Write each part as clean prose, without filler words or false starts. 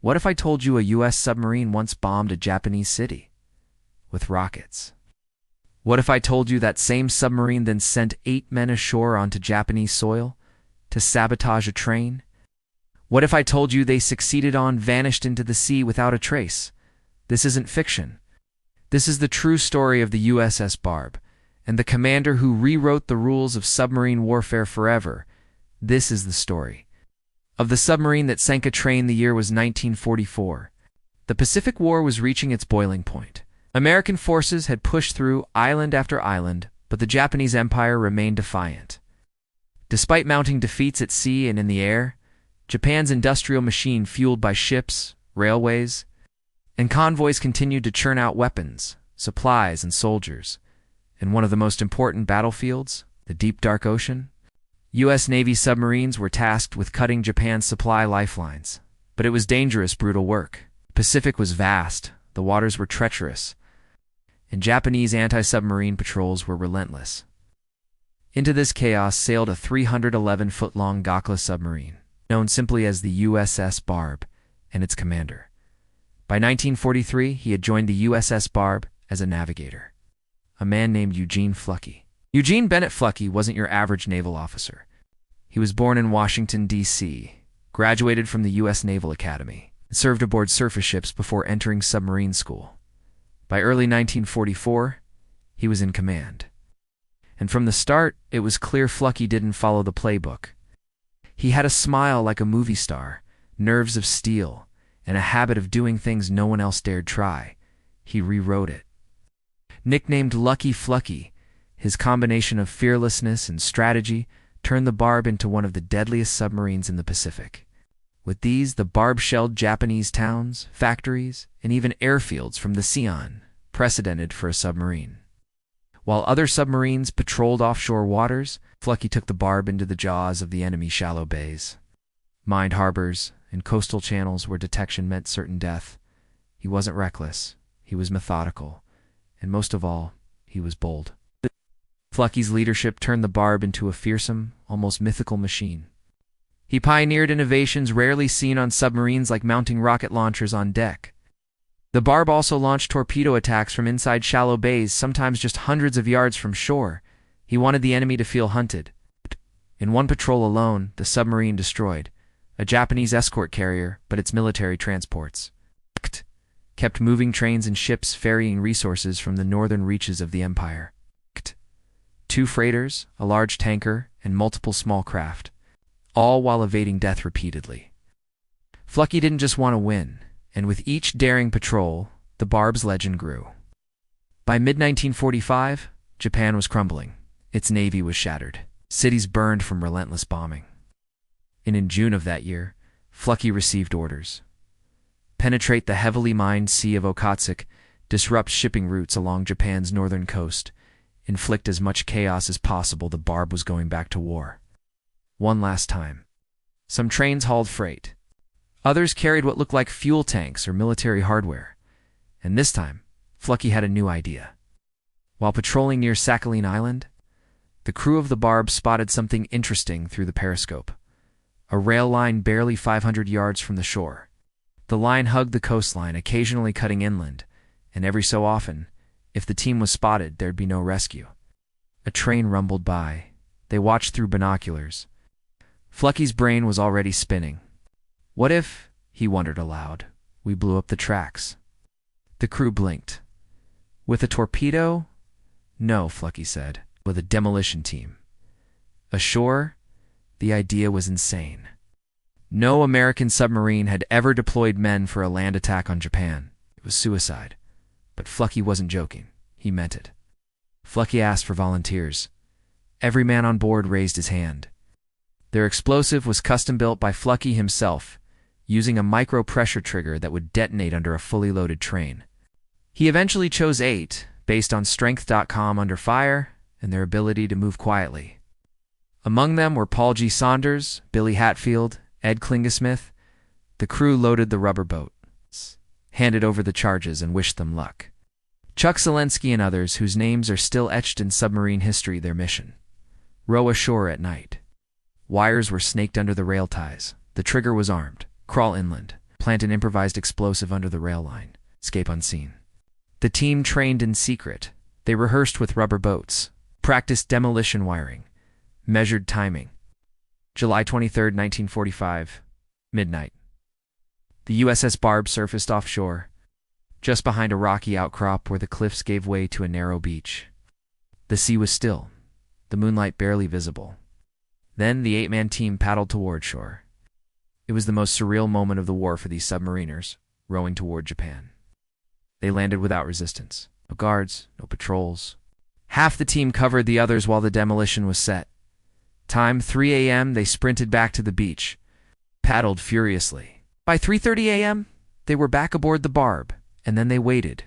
What if I told you a U.S. submarine once bombed a Japanese city with rockets? What if I told you that same submarine then sent 8 men ashore onto Japanese soil to sabotage a train? What if I told you they succeeded vanished into the sea without a trace? This isn't fiction. This is the true story of the USS Barb, and the commander who rewrote the rules of submarine warfare forever. This is the story of the submarine that sank a train. The year was 1944. The Pacific War was reaching its boiling point. American forces had pushed through island after island, but the Japanese Empire remained defiant. Despite mounting defeats at sea and in the air, Japan's industrial machine, fueled by ships, railways, and convoys, continued to churn out weapons, supplies, and soldiers. In one of the most important battlefields, the deep dark ocean, U.S. Navy submarines were tasked with cutting Japan's supply lifelines. But it was dangerous, brutal work. The Pacific was vast, the waters were treacherous, and Japanese anti-submarine patrols were relentless. Into this chaos sailed a 311-foot-long Gakla submarine, known simply as the USS Barb, and its commander. By 1943, he had joined the USS Barb as a navigator, a man named Eugene Fluckey. Eugene Bennett Fluckey wasn't your average naval officer. He was born in Washington, D.C., graduated from the U.S. Naval Academy, and served aboard surface ships before entering submarine school. By early 1944, he was in command. And from the start, it was clear Fluckey didn't follow the playbook. He had a smile like a movie star, nerves of steel, and a habit of doing things no one else dared try. He rewrote it. Nicknamed Lucky Fluckey, his combination of fearlessness and strategy turned the Barb into one of the deadliest submarines in the Pacific. With these, the Barb shelled Japanese towns, factories, and even airfields from the sea on, precedented for a submarine. While other submarines patrolled offshore waters, Fluckey took the Barb into the jaws of the enemy shallow bays, mined harbors, and coastal channels where detection meant certain death. He wasn't reckless, he was methodical, and most of all, he was bold. Fluckey's leadership turned the Barb into a fearsome, almost mythical machine. He pioneered innovations rarely seen on submarines, like mounting rocket launchers on deck. The Barb also launched torpedo attacks from inside shallow bays, sometimes just hundreds of yards from shore. He wanted the enemy to feel hunted. In one patrol alone, the submarine destroyed a Japanese escort carrier, but its military transports kept moving trains and ships ferrying resources from the northern reaches of the empire. 2 freighters, a large tanker, and multiple small craft, all while evading death repeatedly. Fluckey didn't just want to win, and with each daring patrol, the Barb's legend grew. By mid-1945, Japan was crumbling. Its navy was shattered. Cities burned from relentless bombing. And in June of that year, Fluckey received orders. Penetrate the heavily mined Sea of Okhotsk, disrupt shipping routes along Japan's northern coast, inflict as much chaos as possible. The Barb was going back to war. One last time. Some trains hauled freight. Others carried what looked like fuel tanks or military hardware. And this time, Fluckey had a new idea. While patrolling near Sakhalin Island, the crew of the Barb spotted something interesting through the periscope. A rail line barely 500 yards from the shore. The line hugged the coastline, occasionally cutting inland, and every so often, if the team was spotted, there'd be no rescue. A train rumbled by. They watched through binoculars. Fluckey's brain was already spinning. What if, he wondered aloud, we blew up the tracks? The crew blinked. With a torpedo? No, Fluckey said. With a demolition team. Ashore? The idea was insane. No American submarine had ever deployed men for a land attack on Japan. It was suicide. But Fluckey wasn't joking. He meant it. Fluckey asked for volunteers. Every man on board raised his hand. Their explosive was custom-built by Fluckey himself, using a micro-pressure trigger that would detonate under a fully loaded train. He eventually chose 8, based on strength.com under fire and their ability to move quietly. Among them were Paul G. Saunders, Billy Hatfield, Ed Klingesmith. The crew loaded the rubber boat, handed over the charges, and wished them luck. Chuck Zelensky and others, whose names are still etched in submarine history, their mission: row ashore at night. Wires were snaked under the rail ties. The trigger was armed. Crawl inland. plant an improvised explosive under the rail line, escape unseen. The team trained in secret. They rehearsed with rubber boats, practiced demolition wiring, measured timing. July 23, 1945, midnight. The USS Barb surfaced offshore, just behind a rocky outcrop where the cliffs gave way to a narrow beach. The sea was still, the moonlight barely visible. Then the 8-man team paddled toward shore. It was the most surreal moment of the war for these submariners, rowing toward Japan. They landed without resistance. No guards, no patrols. Half the team covered the others while the demolition was set. Time 3 a.m., they sprinted back to the beach, paddled furiously. By 3:30 a.m., they were back aboard the Barb, and then they waited.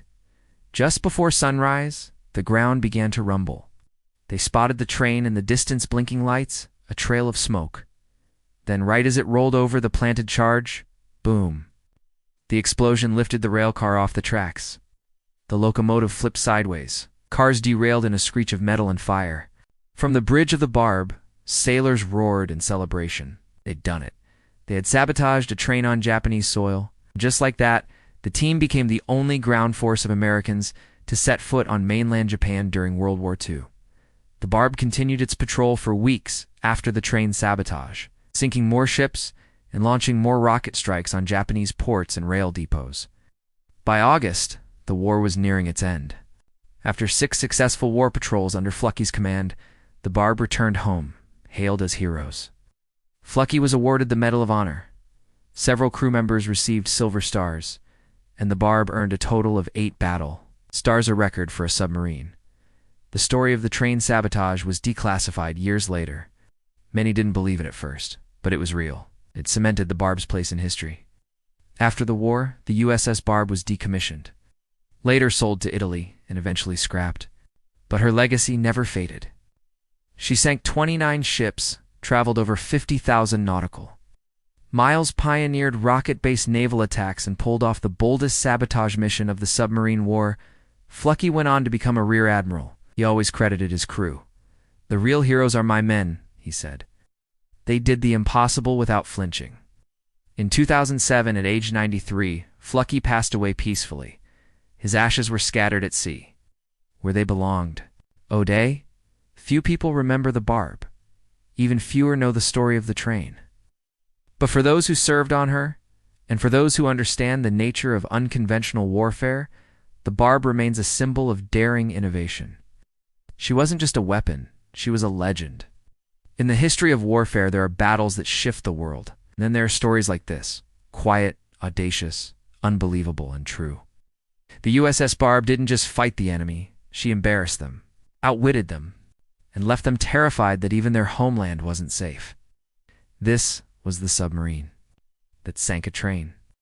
Just before sunrise, the ground began to rumble. They spotted the train in the distance, blinking lights, a trail of smoke. Then right as it rolled over the planted charge, boom. The explosion lifted the rail car off the tracks. The locomotive flipped sideways. Cars derailed in a screech of metal and fire. From the bridge of the Barb, sailors roared in celebration. They'd done it. They had sabotaged a train on Japanese soil. Just like that, the team became the only ground force of Americans to set foot on mainland Japan during World War II. The Barb continued its patrol for weeks after the train's sabotage, sinking more ships and launching more rocket strikes on Japanese ports and rail depots. By August, the war was nearing its end. After 6 successful war patrols under Fluckey's command, the Barb returned home, hailed as heroes. Fluckey was awarded the Medal of Honor. Several crew members received Silver Stars, and the Barb earned a total of 8 battle stars, a record for a submarine. The story of the train sabotage was declassified years later. Many didn't believe it at first, but it was real. It cemented the Barb's place in history. After the war, the USS Barb was decommissioned, later sold to Italy and eventually scrapped. But her legacy never faded. She sank 29 ships, traveled over 50,000 nautical miles, pioneered rocket-based naval attacks, and pulled off the boldest sabotage mission of the submarine war. Fluckey went on to become a rear admiral. He always credited his crew. "The real heroes are my men," he said. "They did the impossible without flinching." In 2007, at age 93, Fluckey passed away peacefully. His ashes were scattered at sea, where they belonged. Today, few people remember the Barb. Even fewer know the story of the train. But for those who served on her, and for those who understand the nature of unconventional warfare, the Barb remains a symbol of daring innovation. She wasn't just a weapon, she was a legend. In the history of warfare, there are battles that shift the world. And then there are stories like this: quiet, audacious, unbelievable, and true. The USS Barb didn't just fight the enemy, she embarrassed them, outwitted them, and left them terrified that even their homeland wasn't safe. This was the submarine that sank a train.